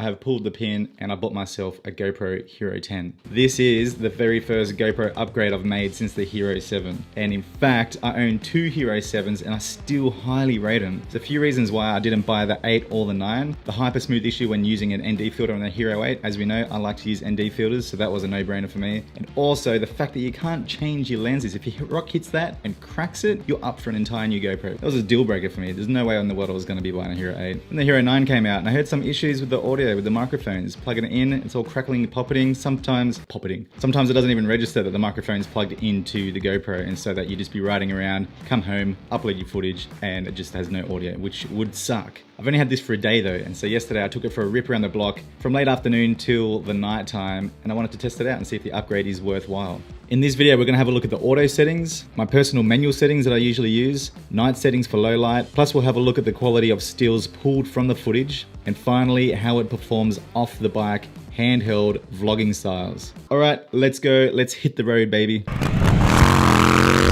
I have pulled the pin and I bought myself a GoPro Hero 10. This is the very first GoPro upgrade I've made since the Hero 7. And in fact, I own 2 Hero 7s and I still highly rate them. There's a few reasons why I didn't buy the 8 or the 9. The hyper smooth issue when using an ND filter on the Hero 8. As we know, I like to use ND filters, so that was a no-brainer for me. And also the fact that you can't change your lenses. If your rock hits that and cracks it, you're up for an entire new GoPro. That was a deal breaker for me. There's no way in the world I was going to be buying a Hero 8. And the Hero 9 came out and I heard some issues with the audio, with the microphones. Plugging it in, it's all crackling, popping. Sometimes it doesn't even register that the microphone's plugged into the GoPro, and so that you just be riding around, come home, upload your footage, and it just has no audio, which would suck. I've only had this for a day though, and so yesterday I took it for a rip around the block from late afternoon till the night time, and I wanted to test it out and see if the upgrade is worthwhile. In this video, we're gonna have a look at the auto settings, my personal manual settings that I usually use, night settings for low light, plus we'll have a look at the quality of stills pulled from the footage, and finally how it performs off the bike, handheld vlogging styles. All right, let's go, let's hit the road, baby.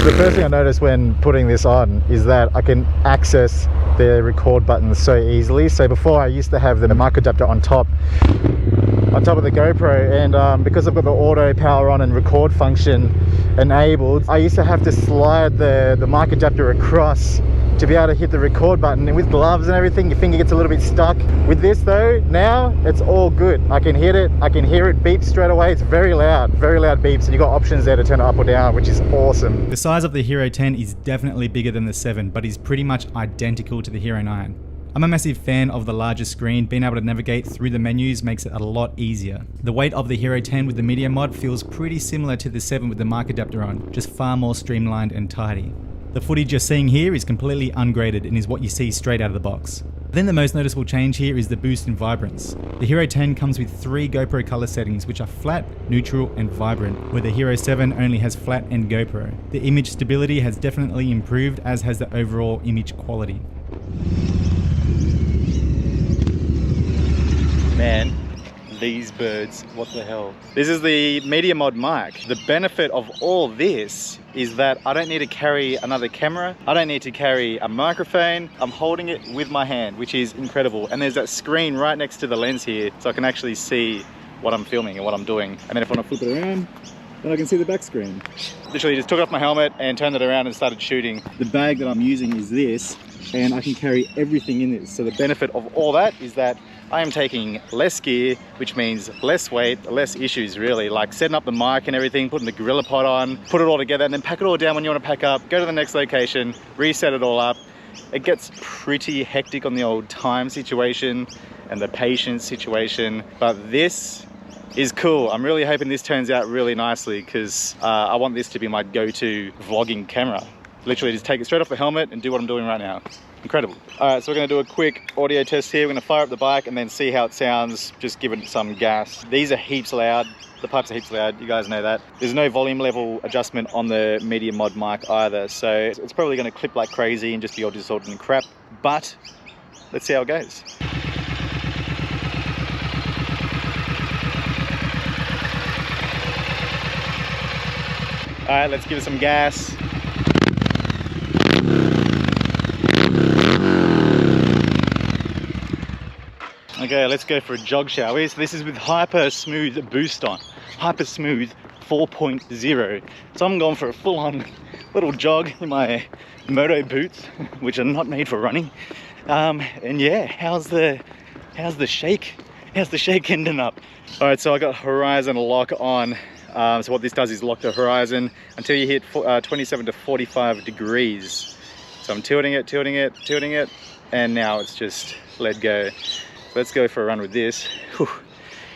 The first thing I noticed when putting this on is that I can access the record button so easily. So before I used to have the mic adapter on top of the GoPro, and because I've got the auto power on and record function enabled, I used to have to slide the mic adapter across to be able to hit the record button, and with gloves and everything your finger gets a little bit stuck. With this though, now it's all good. I can hit it, I can hear it beep straight away. It's very loud beeps, and you've got options there to turn it up or down, which is awesome. The size of the Hero 10 is definitely bigger than the 7, but is pretty much identical to the Hero 9. I'm a massive fan of the larger screen. Being able to navigate through the menus makes it a lot easier. The weight of the Hero 10 with the media mod feels pretty similar to the 7 with the mic adapter on, just far more streamlined and tidy. The footage you're seeing here is completely ungraded and is what you see straight out of the box. Then the most noticeable change here is the boost in vibrance. The Hero 10 comes with 3 GoPro color settings, which are flat, neutral and vibrant, where the Hero 7 only has flat and GoPro. The image stability has definitely improved, as has the overall image quality. Man, these birds, what the hell? This is the media mod mic. The benefit of all this is that I don't need to carry another camera. I don't need to carry a microphone. I'm holding it with my hand, which is incredible. And there's that screen right next to the lens here, so I can actually see what I'm filming and what I'm doing. And then if I want to flip it around, then I can see the back screen. Literally just took off my helmet and turned it around and started shooting. The bag that I'm using is this, and I can carry everything in this. So the benefit of all that is that I am taking less gear, which means less weight, less issues really, like setting up the mic and everything, putting the gorilla pod on, put it all together, and then pack it all down when you want to pack up, go to the next location, reset it all up. It gets pretty hectic on the old time situation and the patience situation, but this is cool. I'm really hoping this turns out really nicely, because I want this to be my go-to vlogging camera. Literally just take it straight off the helmet and do what I'm doing right now. Incredible. All right, so we're gonna do a quick audio test here. We're gonna fire up the bike and then see how it sounds, just give it some gas. These are heaps loud. The pipes are heaps loud, you guys know that. There's no volume level adjustment on the media mod mic either, so it's probably gonna clip like crazy and just be all distorted and crap, but let's see how it goes. All right, let's give it some gas. Okay, let's go for a jog, shall we? So this is with Hyper Smooth Boost on. Hyper Smooth 4.0. So I'm going for a full-on little jog in my moto boots, which are not made for running. And yeah, how's the shake? How's the shake ending up? All right, so I got horizon lock on. So what this does is lock the horizon until you hit 27 to 45 degrees. So I'm tilting it, and now it's just let go. Let's go for a run with this. Whew,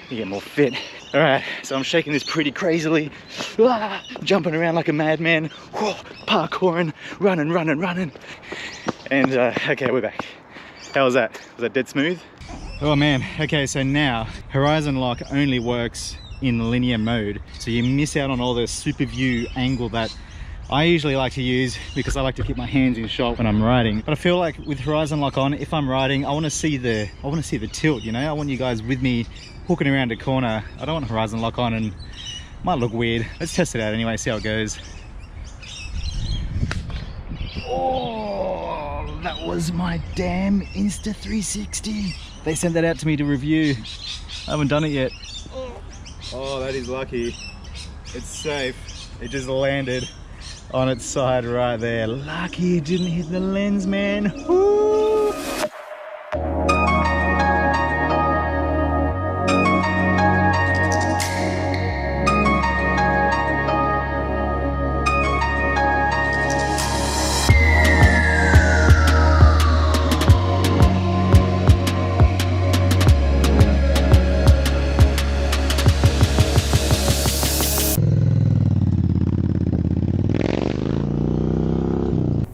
you get more fit. All right, so I'm shaking this pretty crazily. Jumping around like a madman. Whoa, parkouring, running. And okay, we're back. How was that? Was that dead smooth? Oh man, okay, so now horizon lock only works in linear mode. So you miss out on all the super view angle that I usually like to use, because I like to keep my hands in shot when I'm riding. But I feel like with horizon lock on, if I'm riding, I want to see the tilt, you know? I want you guys with me hooking around a corner. I don't want horizon lock on, and it might look weird. Let's test it out anyway, see how it goes. Oh, that was my damn Insta 360. They sent that out to me to review. I haven't done it yet. Oh, that is lucky. It's safe. It just landed on its side right there. Lucky it didn't hit the lens, man. Woo!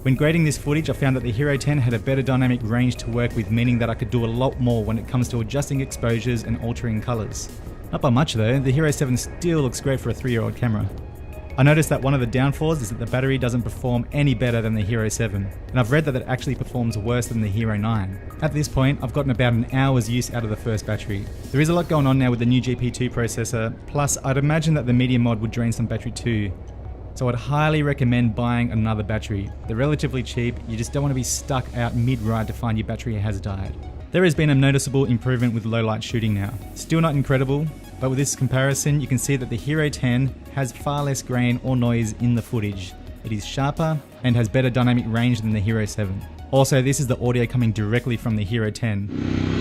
When grading this footage, I found that the Hero 10 had a better dynamic range to work with, meaning that I could do a lot more when it comes to adjusting exposures and altering colours. Not by much though, the Hero 7 still looks great for a 3-year-old camera. I noticed that one of the downfalls is that the battery doesn't perform any better than the Hero 7, and I've read that it actually performs worse than the Hero 9. At this point, I've gotten about an hour's use out of the first battery. There is a lot going on now with the new GP2 processor, plus I'd imagine that the Media mod would drain some battery too. So I'd highly recommend buying another battery. They're relatively cheap, you just don't want to be stuck out mid-ride to find your battery has died. There has been a noticeable improvement with low light shooting now. Still not incredible, but with this comparison you can see that the Hero 10 has far less grain or noise in the footage. It is sharper and has better dynamic range than the Hero 7. Also, this is the audio coming directly from the Hero 10.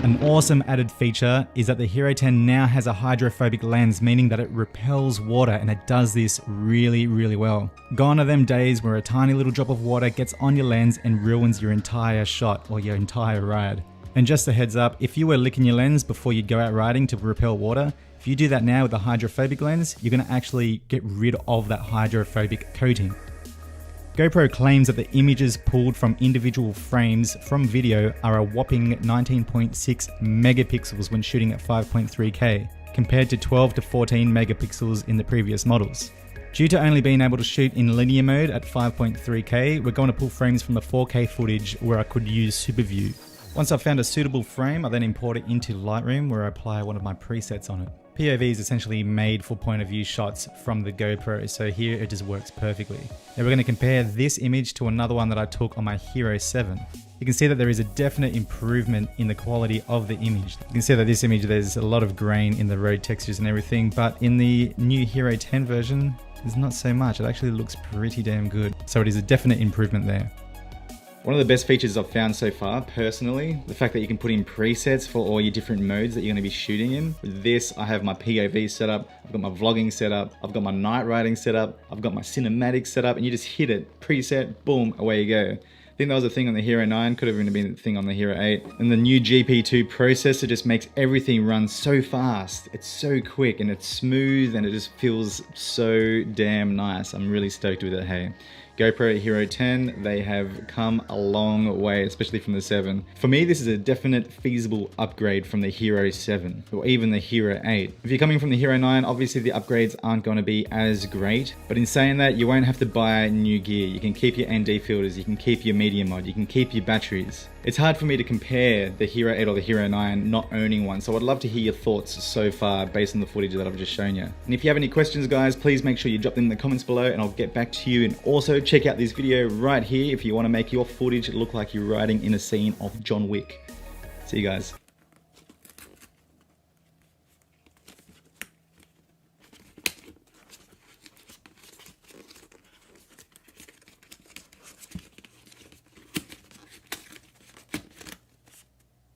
An awesome added feature is that the Hero 10 now has a hydrophobic lens, meaning that it repels water, and it does this really well. Gone are them days where a tiny little drop of water gets on your lens and ruins your entire shot or your entire ride. And just a heads up, if you were licking your lens before you go out riding to repel water, if you do that now with a hydrophobic lens, you're going to actually get rid of that hydrophobic coating. GoPro claims that the images pulled from individual frames from video are a whopping 19.6 megapixels when shooting at 5.3K, compared to 12 to 14 megapixels in the previous models. Due to only being able to shoot in linear mode at 5.3K, we're going to pull frames from the 4K footage where I could use Super View. Once I've found a suitable frame, I then import it into Lightroom where I apply one of my presets on it. POV is essentially made for point of view shots from the GoPro, so here it just works perfectly. Now we're going to compare this image to another one that I took on my Hero 7. You can see that there is a definite improvement in the quality of the image. You can see that this image, there's a lot of grain in the road textures and everything, but in the new Hero 10 version, there's not so much. It actually looks pretty damn good. So it is a definite improvement there. One of the best features I've found so far, personally, the fact that you can put in presets for all your different modes that you're going to be shooting in. With this, I have my POV set up, I've got my vlogging set up, I've got my night riding set up, I've got my cinematic set up, and you just hit it, preset, boom, away you go. I think that was a thing on the Hero 9, could have even been a thing on the Hero 8. And the new GP2 processor just makes everything run so fast. It's so quick and it's smooth and it just feels so damn nice. I'm really stoked with it, hey. GoPro Hero 10, they have come a long way, especially from the 7. For me, this is a definite feasible upgrade from the Hero 7, or even the Hero 8. If you're coming from the Hero 9, obviously the upgrades aren't going to be as great, but in saying that, you won't have to buy new gear. You can keep your ND filters, you can keep your media mod, you can keep your batteries. It's hard for me to compare the Hero 8 or the Hero 9 not owning one, so I'd love to hear your thoughts so far based on the footage that I've just shown you. And if you have any questions, guys, please make sure you drop them in the comments below and I'll get back to you. And also check out this video right here if you want to make your footage look like you're riding in a scene of John Wick. See you guys.